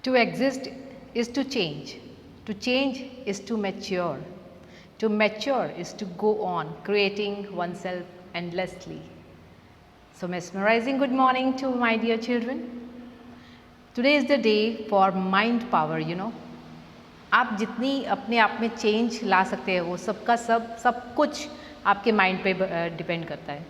To exist is to change. To change is to mature. To mature is to go on creating oneself endlessly. So mesmerizing good morning to my dear children. Today is the day for mind power. आप जितनी अपने आप में change ला सकते हैं वो सबका सब कुछ आपके माइंड पे डिपेंड करता है.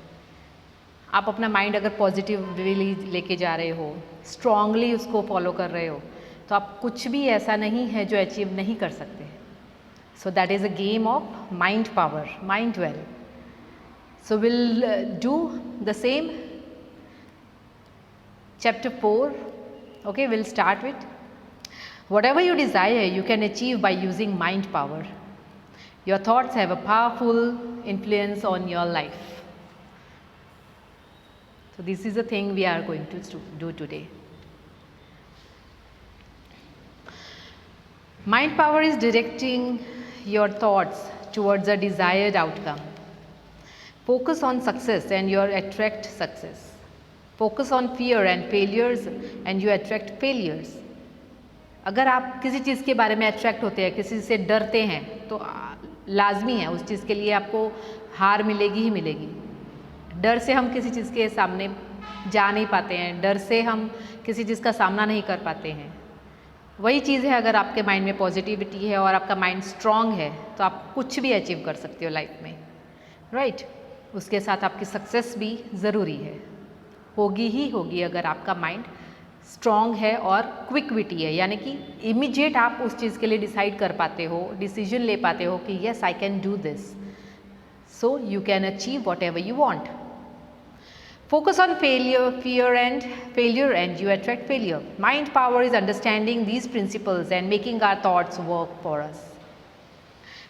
आप अपना माइंड अगर पॉजिटिवली लेके जा रहे हो, स्ट्रांगली उसको फॉलो कर रहे हो, तो आप कुछ भी ऐसा नहीं है जो अचीव नहीं कर सकते. So that is a game of mind power, mind well. So will do the same. Chapter 4. Okay, we'll start with whatever you desire you can achieve by using mind power. Your thoughts have a powerful influence on your life. So this is the thing we are going to do today. Mind power is directing your thoughts towards a desired outcome. Focus on success and you attract success. Focus on fear and failures and you attract failures. अगर आप किसी चीज़ के बारे में attract होते हैं, किसी से डरते हैं, तो लाजमी है उस चीज़ के लिए आपको हार मिलेगी ही मिलेगी. डर से हम किसी चीज़ के सामने जा नहीं पाते हैं, डर से हम किसी चीज़ का सामना नहीं कर पाते हैं. वही चीज़ है, अगर आपके माइंड में पॉजिटिविटी है और आपका माइंड स्ट्रांग है तो आप कुछ भी अचीव कर सकते हो लाइफ में, राइट. उसके साथ आपकी सक्सेस भी ज़रूरी है, होगी ही होगी अगर आपका माइंड स्ट्रॉन्ग है और क्विक विटी है, यानी कि इमीडिएट आप उस चीज़ के लिए डिसाइड कर पाते हो, डिसीजन ले पाते हो कि yes I can do this, so you can achieve what ever you want. Focus on fear and failure and you attract failure. Mind power is understanding these principles and making our thoughts work for us.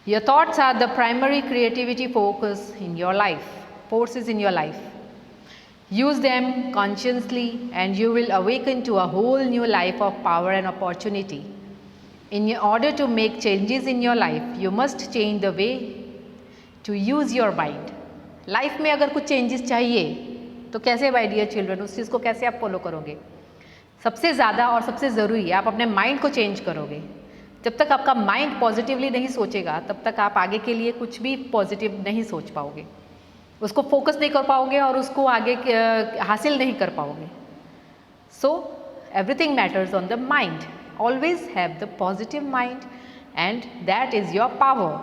Your thoughts are the primary creativity forces in your life. Use them consciously and you will awaken to a whole new life of power and opportunity. In order to make changes in your life, you must change the way to use your mind. Life में अगर कुछ changes चाहिए तो कैसे, my dear children, उस चीज़ को कैसे आप फॉलो करोगे? सबसे ज़्यादा और सबसे ज़रूरी है आप अपने माइंड को चेंज करोगे. जब तक आपका माइंड पॉजिटिवली नहीं सोचेगा तब तक आप आगे के लिए कुछ भी पॉजिटिव नहीं सोच पाओगे, उसको फोकस नहीं कर पाओगे और उसको आगे हासिल नहीं कर पाओगे. So everything matters on the mind. Always have the positive mind and that is your power.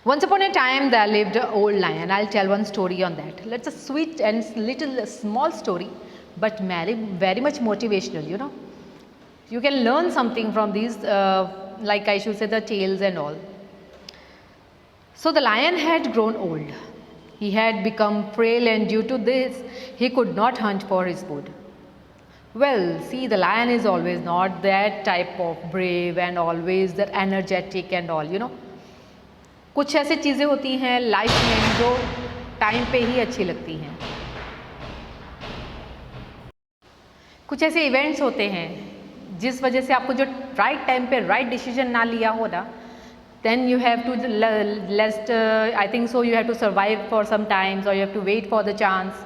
Once upon a time there lived an old lion. I'll tell one story on that. It's a sweet and little small story but very much motivational. You can learn something from these, like I should say the tales and all. So the lion had grown old. He had become frail and due to this he could not hunt for his food. Well, see, the lion is always not that type of brave and always that energetic and all. कुछ ऐसी चीज़ें होती हैं life में जो time पे ही अच्छी लगती हैं. कुछ ऐसे इवेंट्स होते हैं जिस वजह से आपको जो राइट टाइम पे राइट डिसीजन ना लिया हो ना, then you have to I think so you have to survive for some times or you have to wait for the chance.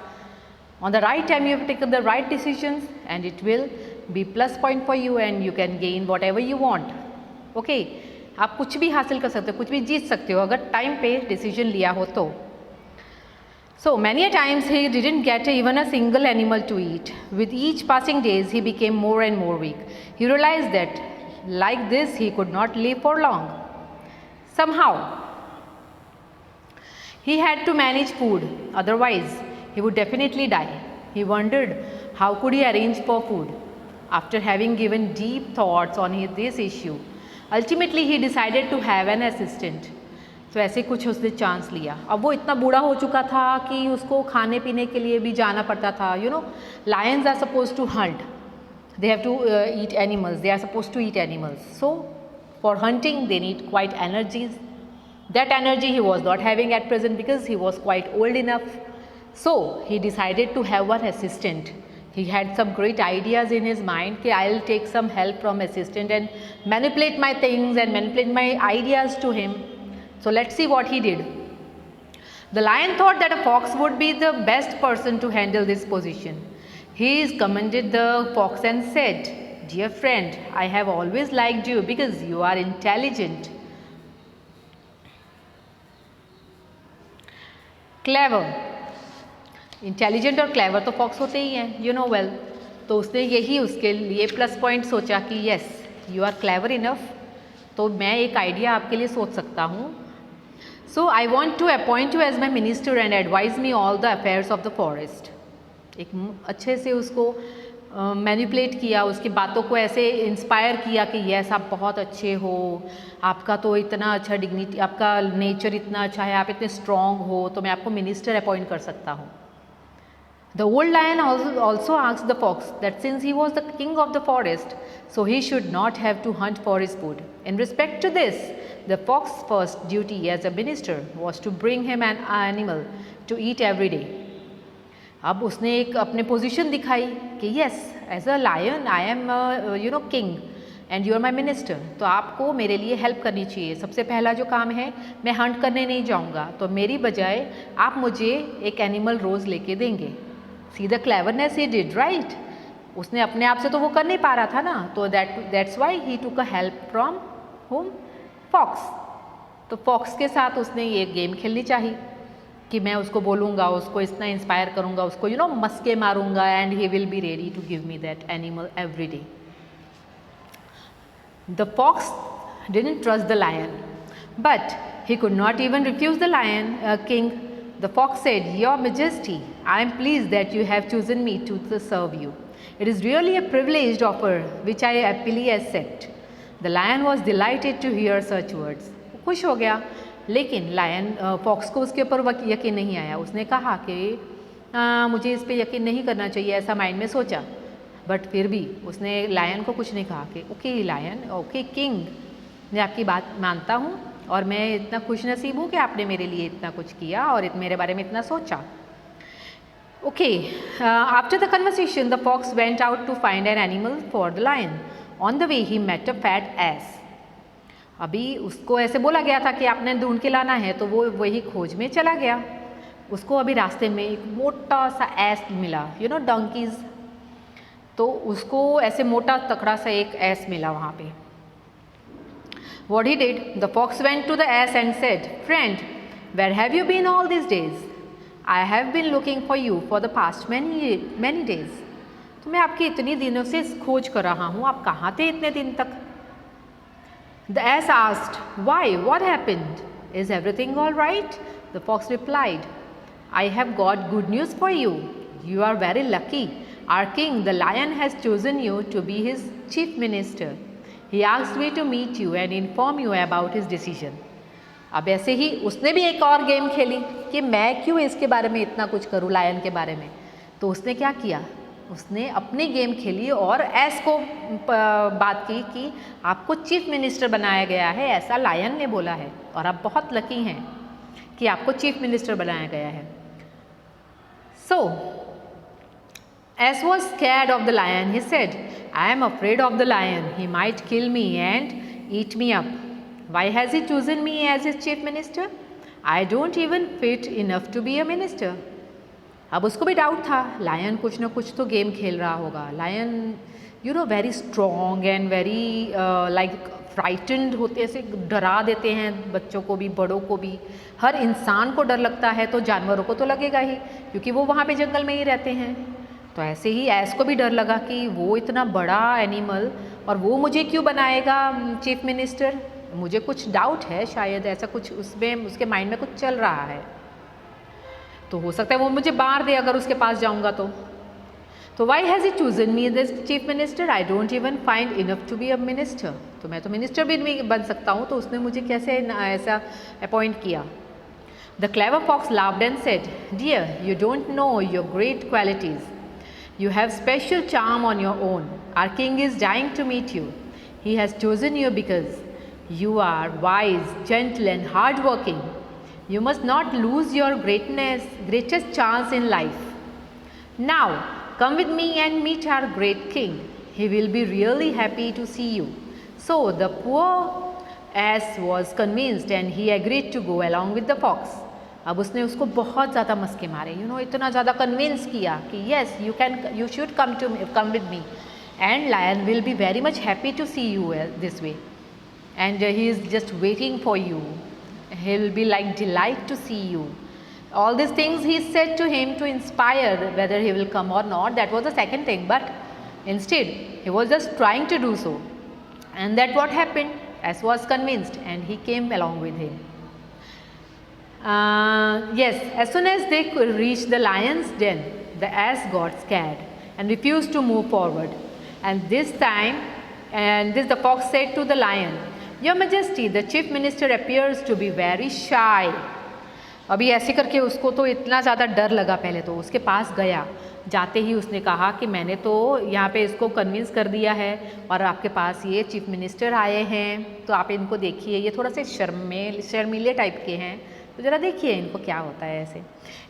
On the right time you have taken the right decisions and it will be plus point for you and you can gain whatever you want. Okay, आप कुछ भी हासिल कर सकते हो, कुछ भी जीत सकते हो अगर टाइम पे डिसीजन लिया हो तो. So many a times he didn't get even a single animal to eat. With each passing days he became more and more weak. He realized that like this he could not live for long. Somehow he had to manage food, otherwise he would definitely die. He wondered how could he arrange for food. After having given deep thoughts on this issue, ultimately he decided to have an assistant. तो ऐसे कुछ उसने chance लिया. अब वो इतना बूढ़ा हो चुका था कि उसको खाने पीने के लिए भी जाना पड़ता था. Lions are supposed to hunt. They have to eat animals. They are supposed to eat animals. So for hunting they need quite energies. That energy he was not having at present because he was quite old enough. So he decided to have one assistant. He had some great ideas in his mind that I'll take some help from assistant and manipulate my things and manipulate my ideas to him. So let's see what he did. The lion thought that a fox would be the best person to handle this position. He commended the fox and said, Dear friend, I have always liked you because you are intelligent, clever. Intelligent और clever तो fox होते ही हैं, you know well. तो उसने यही उसके लिए plus point सोचा कि yes you are clever enough, तो मैं एक आइडिया आपके लिए सोच सकता हूँ। So I want to appoint you as my minister and advise me all the affairs of the forest. एक अच्छे से उसको मैनिपुलेट किया, उसकी बातों को ऐसे इंस्पायर किया कि यस आप बहुत अच्छे हो, आपका तो इतना अच्छा डिग्निटी, आपका नेचर इतना अच्छा है, आप इतने स्ट्रॉन्ग हो, तो मैं आपको मिनिस्टर अपॉइंट कर सकता हूँ। The old lion also asked the fox that since he was the king of the forest, so he should not have to hunt for his food. In respect to this, the fox's first duty as a minister was to bring him an animal to eat every day. अब उसने एक अपने position दिखाई कि yes as a lion I am you know king and you are my minister, तो आपको मेरे लिए हेल्प करनी चाहिए। सबसे पहला जो काम है, मैं हंट करने नहीं जाऊँगा, तो मेरी बजाय आप मुझे एक एनिमल रोज़ लेके देंगे। See the cleverness he did right. उसने अपने आप से तो वो कर नहीं पा रहा था ना, तो that's why he took a help from home fox. तो फॉक्स के साथ उसने ये गेम खेलनी चाहिए कि मैं उसको बोलूँगा, उसको इतना इंस्पायर करूँगा, उसको यू नो मस्के मारूँगा and he will be ready to give me that animal every day. The fox didn't trust the lion but he could not even refuse the lion king. The fox said, "Your Majesty, I am pleased that you have chosen me to serve you. It is really a privileged offer which I happily accept." The lion was delighted to hear such words. खुश हो गया, लेकिन lion fox को उसके ऊपर यकीन नहीं आया। उसने कहा कि मुझे इस पे यकीन नहीं करना चाहिए, ऐसा माइंड में सोचा, बट फिर भी उसने लायन को कुछ नहीं कहा कि ओके लायन, ओके किंग, मैं आपकी बात मानता हूँ और मैं इतना खुश नसीब हूँ कि आपने मेरे लिए इतना कुछ किया और मेरे बारे में इतना सोचा। Okay, after the conversation the fox went out to find an animal for the lion. On the way he met a fat ass. अभी उसको ऐसे बोला गया था कि आपने ढूंढ के लाना है, तो वो वही खोज में चला गया। उसको अभी रास्ते में एक मोटा सा एस मिला, यू नो डंकीज, तो उसको ऐसे मोटा तकड़ा सा एक एस मिला वहाँ पे। What he did, the fox went to the ass and said, "Friend, where have you been all these days? I have been looking for you for the past many days." तो मैं आपके इतने दिनों से खोज कर रहा हूँ, आप कहाँ थे इतने दिन तक? The ass asked, "Why? What happened? Is everything all right?" The fox replied, "I have got good news for you. You are very lucky. Our king, the lion, has chosen you to be his chief minister. He asked me to meet you and inform you about his decision." अब ऐसे ही उसने भी एक और game खेली कि मैं क्यों इसके बारे में इतना कुछ करूँ, लायन के बारे में। तो उसने क्या किया, उसने अपनी गेम खेली और एस को बात की कि आपको चीफ मिनिस्टर बनाया गया है, ऐसा लायन ने बोला है और आप बहुत लकी हैं कि आपको चीफ मिनिस्टर बनाया गया है। So as was scared of the lion. He said, "I am afraid of the lion. He might kill me and eat me up. Why has he chosen me as his chief minister? I don't even fit enough to be a minister." अब उसको भी doubt था, lion कुछ ना कुछ तो game खेल रहा होगा। Lion you know very strong and very like frightened होते, ऐसे डरा देते हैं बच्चों को भी, बड़ों को भी। हर इंसान को डर लगता है तो जानवरों को तो लगेगा ही, क्योंकि वो वहाँ पे जंगल में ही रहते हैं। तो ऐसे ही एस को भी डर लगा कि वो इतना बड़ा एनिमल और वो मुझे क्यों बनाएगा चीफ मिनिस्टर। मुझे कुछ डाउट है, शायद ऐसा कुछ उसमें उसके माइंड में कुछ चल रहा है, तो हो सकता है वो मुझे मार दे अगर उसके पास जाऊंगा तो। Why has he chosen me this chief minister? I don't even find enough to be a minister. तो मैं तो मिनिस्टर भी नहीं बन सकता हूँ, तो उसने मुझे कैसे ऐसा अपॉइंट किया। The clever fox laughed and said, "dear, you don't know your great qualities. You have special charm on your own. Our king is dying to meet you. He has chosen you because you are wise, gentle and hardworking. You must not lose your greatest chance in life. Now, come with me and meet our great king. He will be really happy to see you." So the poor ass was convinced and he agreed to go along with the fox. अब उसने उसको बहुत ज़्यादा मस्के मारे, you know इतना ज़्यादा convince किया कि yes you should come with me and lion will be very much happy to see you this way, and he is just waiting for you. He will be like delight to see you. All these things he said to him to inspire whether he will come or not. That was the second thing, but instead he was just trying to do so, and that what happened. Ass was convinced and he came along with him. Yes, as soon as they could reach the lion's den, the ass got scared and refused to move forward. And this time, the fox said to the lion, "Your Majesty, the chief minister appears to be very shy." अभी ऐसे करके उसको तो इतना ज़्यादा डर लगा, पहले तो उसके पास गया, जाते ही उसने कहा कि मैंने तो यहाँ पे इसको कन्विंस कर दिया है और आपके पास ये चीफ मिनिस्टर आए हैं, तो आप इनको देखिए, ये थोड़ा से शर्मीले टाइप के हैं, तो ज़रा देखिए इनको क्या होता है ऐसे.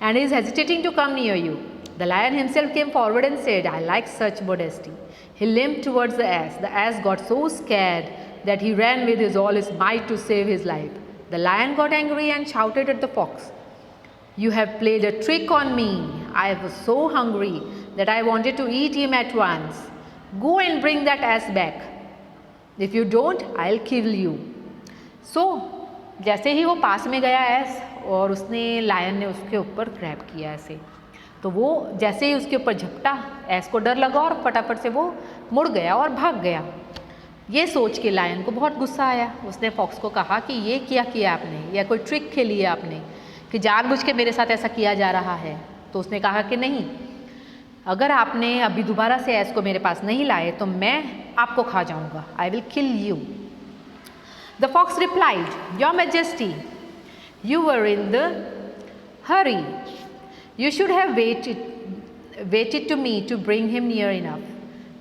And is hesitating to come near you. The lion himself came forward and said, "I like such modesty." He limped towards the ass. The ass got so scared that he ran with all his might to save his life. The lion got angry and shouted at the fox, "You have played a trick on me. I was so hungry that I wanted to eat him at once. Go and bring that ass back. If you don't, I'll kill you." So, जैसे ही वो पास में गया S और उसने lion ने उसके ऊपर grab किया ऐसे, तो वो जैसे ही उसके ऊपर झपटा, एस को डर लगा और फटाफट से वो मुड़ गया और भाग गया. ये सोच के लायन को बहुत गुस्सा आया. उसने फॉक्स को कहा कि ये क्या किया आपने, या कोई ट्रिक खेली है आपने कि जानबूझ के मेरे साथ ऐसा किया जा रहा है. तो उसने कहा कि नहीं, अगर आपने अभी दोबारा से एस को मेरे पास नहीं लाए तो मैं आपको खा जाऊंगा. I will kill you. The fox replied, "Your Majesty, you were in the hurry. You should have waited to me to bring him near enough.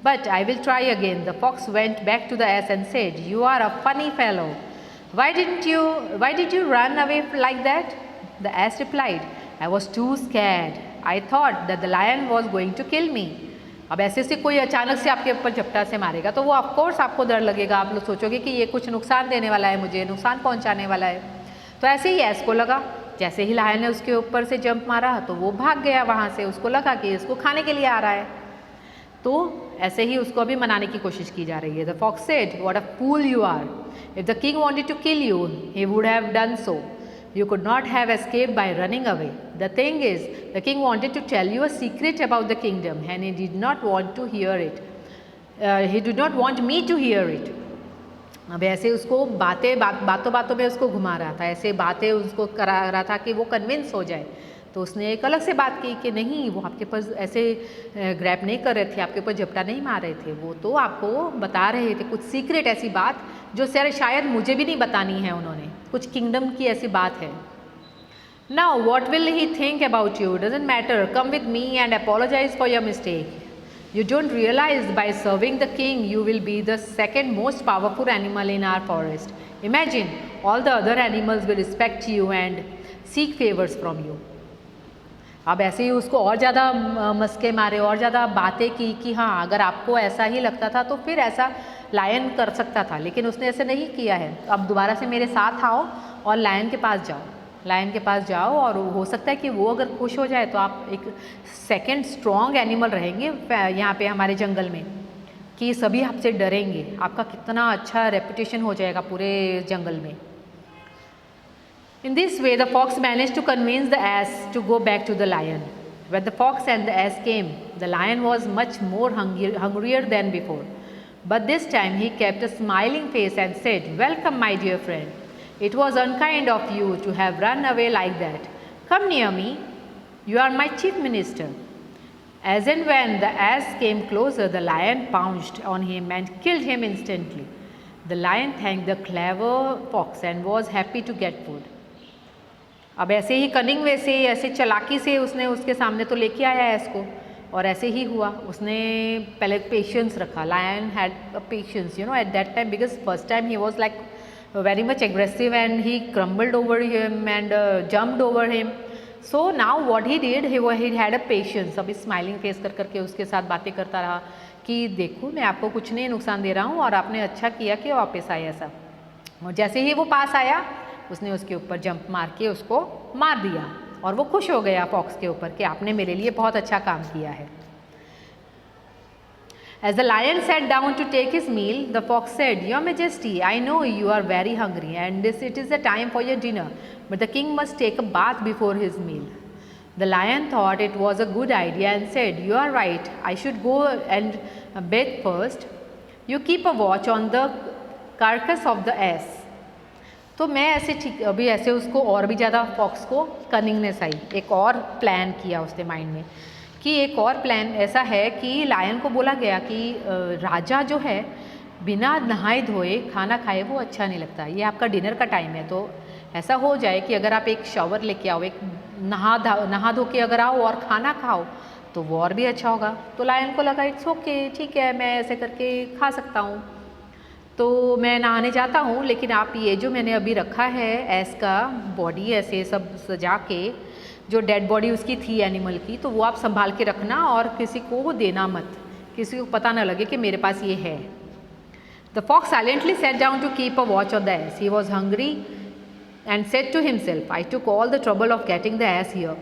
But I will try again." The fox went back to the ass and said, "You are a funny fellow. Why did you run away like that?" The ass replied, "I was too scared. I thought that the lion was going to kill me." अब ऐसे से कोई अचानक से आपके ऊपर झपटा से मारेगा तो वो ऑफकोर्स आपको डर लगेगा, आप लोग सोचोगे कि ये कुछ नुकसान देने वाला है, मुझे नुकसान पहुंचाने वाला है. तो ऐसे ही एस को लगा, जैसे ही लायन ने उसके ऊपर से जंप मारा तो वो भाग गया वहाँ से. उसको लगा कि इसको खाने के लिए आ रहा है, तो ऐसे ही उसको अभी मनाने की कोशिश की जा रही है. The fox said, "What a fool you are. If the king wanted to kill you, he would have done so. You could not have escaped by running away. The thing is, the king wanted to tell you a secret about the kingdom and he did not want to hear it. He did not want me to hear it." अब ऐसे उसको बातों बातों में उसको घुमा रहा था, ऐसे बातें उसको करा रहा था कि वो कन्विंस हो जाए. तो उसने एक अलग से बात की कि नहीं, वो आपके पास ऐसे ग्रैब नहीं कर रहे थे, आपके ऊपर झपटा नहीं मार रहे थे, वो तो आपको बता रहे थे कुछ सीक्रेट ऐसी बात जो शायद मुझे भी नहीं बतानी है उन्होंने, कुछ किंगडम की ऐसी बात है. Now what will he think about you? Doesn't matter. Come with me and apologise for your mistake. You don't realize by serving the king you will be the second most powerful animal in our forest. Imagine all the other animals will respect you and seek favors from you. अब ऐसे ही उसको और ज़्यादा मस्के मारे और ज़्यादा बातें की कि हाँ, अगर आपको ऐसा ही लगता था तो फिर ऐसा लायन कर सकता था, लेकिन उसने ऐसे नहीं किया है. अब दोबारा से मेरे साथ आओ और लायन के पास जाओ. लायन के पास जाओ और हो सकता है कि वो अगर खुश हो जाए तो आप एक सेकंड स्ट्रॉन्ग एनिमल रहेंगे यहाँ पे हमारे जंगल में, कि सभी आपसे डरेंगे. आपका कितना अच्छा रेपुटेशन हो जाएगा पूरे जंगल में. In this way, the fox managed to convince the ass to go back to the lion. When the fox and the ass came, the lion was much more hungrier than before. But this time he kept a smiling face and said, "Welcome, my dear friend. It was unkind of you to have run away like that. Come near me. You are my chief minister." As and when the ass came closer, the lion pounced on him and killed him instantly. The lion thanked the clever fox and was happy to get food. अब ऐसे ही cunning वे से, ऐसे चालाकी से उसने उसके सामने तो लेके आया है इसको, और ऐसे ही हुआ. उसने पहले पेशेंस रखा. Lion had patience at that time, because first time he was like very much aggressive and he crumbled over him and jumped over him. So now what he did, he had a patience. अभी smiling face कर करके उसके साथ बातें करता रहा कि देखो मैं आपको कुछ नहीं नुकसान दे रहा हूँ और आपने अच्छा किया कि वापस आए ऐसा. और जैसे ही वो पास आया उसने उसके ऊपर जंप मार के उसको मार दिया और वो खुश हो गया फॉक्स के ऊपर कि आपने मेरे लिए बहुत अच्छा काम किया है. As the lion sat down to take his meal, the fox said, "Your Majesty, I know you are very hungry and it is the time for your dinner, but the king must take a bath before his meal." The lion thought it was a good idea and said, "You are right, I should go and bathe first. You keep a watch on the carcass of the ass." तो मैं ऐसे ठीक अभी ऐसे उसको और भी ज़्यादा फॉक्स को कनिंगनेस आई, एक और प्लान किया उसने माइंड में कि एक और प्लान ऐसा है कि लायन को बोला गया कि राजा जो है बिना नहाए धोए खाना खाए वो अच्छा नहीं लगता, ये आपका डिनर का टाइम है, तो ऐसा हो जाए कि अगर आप एक शावर लेके आओ, एक नहा धो के अगर आओ और खाना खाओ तो वो और भी अच्छा होगा। तो लायन को लगा इट्स ओके, ठीक है, मैं ऐसे करके खा सकता हूँ, तो मैं नहाने जाता हूँ, लेकिन आप ये जो मैंने अभी रखा है एस का बॉडी ऐसे सब सजा के, जो डेड बॉडी उसकी थी एनिमल की, तो वो आप संभाल के रखना और किसी को वो देना मत, किसी को पता ना लगे कि मेरे पास ये है। The fox silently sat down to keep a watch on the ass. He was hungry and said to himself, "I took all the trouble of getting the ass here.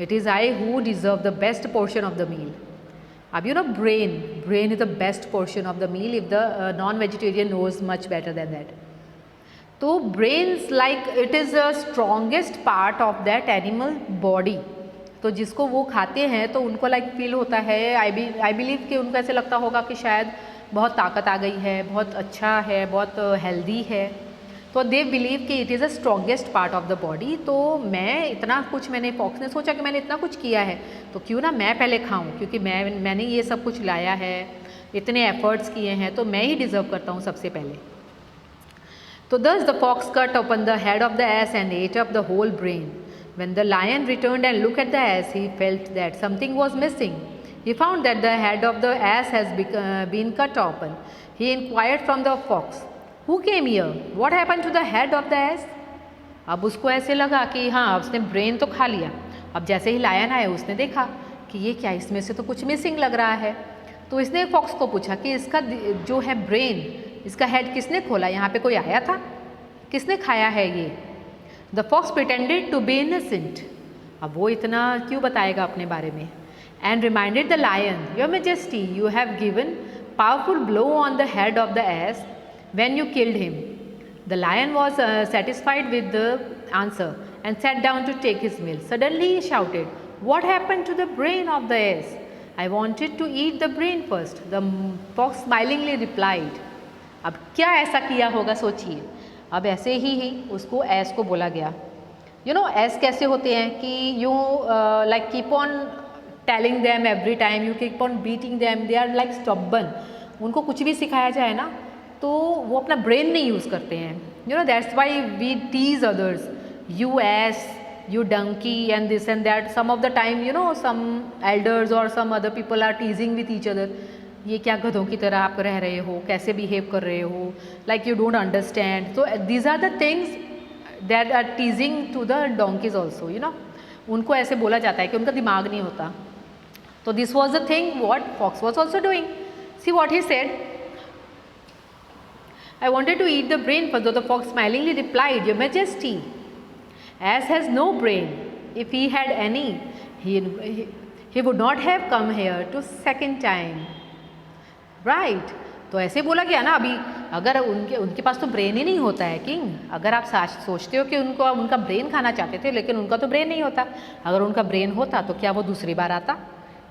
It is I who deserve the best portion of the meal." अब brain is the best portion of the meal if the non-vegetarian knows much better than that. तो brains like it is the strongest part of that animal body. तो जिसको वो खाते हैं तो उनको like feel होता है, आई बिलीव कि उनको ऐसे लगता होगा कि शायद बहुत ताकत आ गई है, बहुत अच्छा है, बहुत हेल्दी है, तो दे बिलीव कि it is a strongest part of the body. तो मैं इतना कुछ, मैंने फॉक्स ने सोचा कि मैंने इतना कुछ किया है तो क्यों ना मैं पहले खाऊं, क्योंकि मैंने ये सब कुछ लाया है, इतने एफर्ट्स किए हैं, तो मैं ही डिज़र्व करता हूँ सबसे पहले। तो thus the fox cut open the head of the ass and ate up the whole brain. When the lion returned and looked at the ass, he felt that something was missing. He found that the head of the ass has been cut open. He inquired from the fox, "Who came here? What happened to the head of the ass?" अब उसको ऐसे लगा कि हाँ उसने brain तो खा लिया, अब जैसे ही लायन आया उसने देखा कि ये क्या, इसमें से तो कुछ मिसिंग लग रहा है। तो इसने फॉक्स को पूछा कि इसका जो है ब्रेन, इसका हेड किसने खोला, यहाँ पे कोई आया था, किसने खाया है ये? The fox pretended to be innocent, अब वो इतना क्यों बताएगा अपने बारे में? And reminded the lion, "your majesty, you have given powerful blow on the head of the ass when you killed him." The lion was satisfied with the answer and sat down to take his meal. Suddenly he shouted, "What happened to the brain of the ass? I wanted to eat the brain first." The fox smilingly replied. अब क्या ऐसा किया होगा सोचिए। अब ऐसे ही उसको S को बोला गया, एस कैसे होते हैं कि you like keep on telling them every time, you keep on beating them, they are like stubborn. उनको कुछ भी सिखाया जाए ना तो वो अपना ब्रेन नहीं यूज़ करते हैं। That's why we tease others, "You ass, you donkey," and this and that. Some of the time, some elders or some other people are teasing with each other. ये क्या गधों की तरह आप रह रहे हो, कैसे बिहेव कर रहे हो, like you don't understand. So these are the things that are teasing to the donkeys also, उनको ऐसे बोला जाता है कि उनका दिमाग नहीं होता। तो this was the thing what Fox was also doing. See what he said. "I wanted to eat the brain first," though the fox smilingly replied, "Your Majesty, ass has no brain. If he had any, he would not have come here to second time." Right? तो ऐसे बोला गया ना। अभी अगर उनके पास तो brain ही नहीं होता है किंग, अगर आप सोचते हो कि उनका ब्रेन खाना चाहते थे, लेकिन उनका तो ब्रेन नहीं होता। अगर उनका ब्रेन होता तो क्या वो दूसरी बार आता?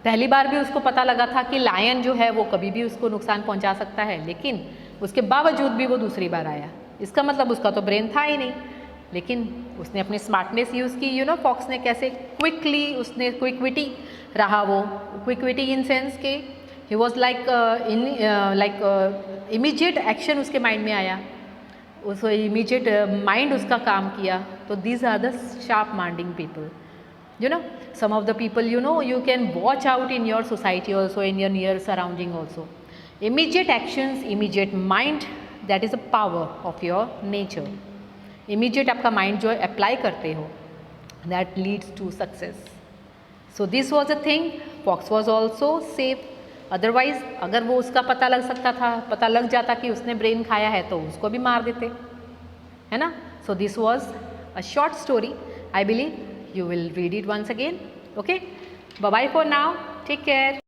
पहली बार भी उसको पता लगा था कि लायन जो है वो कभी भी उसको नुकसान पहुंचा सकता है, लेकिन उसके बावजूद भी वो दूसरी बार आया। इसका मतलब उसका तो ब्रेन था ही नहीं, लेकिन उसने अपनी स्मार्टनेस यूज़ की। फॉक्स ने कैसे क्विकली, उसने क्विकविटी रहा, वो क्विकविटी इन सेंस के he was like immediate action उसके माइंड में आया, उस इमीडिएट माइंड उसका काम किया। तो these are the sharp minding people, some of the people you can watch out in your society also, in your near surrounding also. Immediate actions, immediate mind, that is a power of your nature. Immediate आपका mind जो apply करते हो, that leads to success. So this was a thing. Fox was also safe. Otherwise अगर वो उसका पता लग जाता कि उसने ब्रेन खाया है तो उसको भी मार देते, है ना। So this was a short story. I believe you will read it once again. Okay, bye bye for now, take care.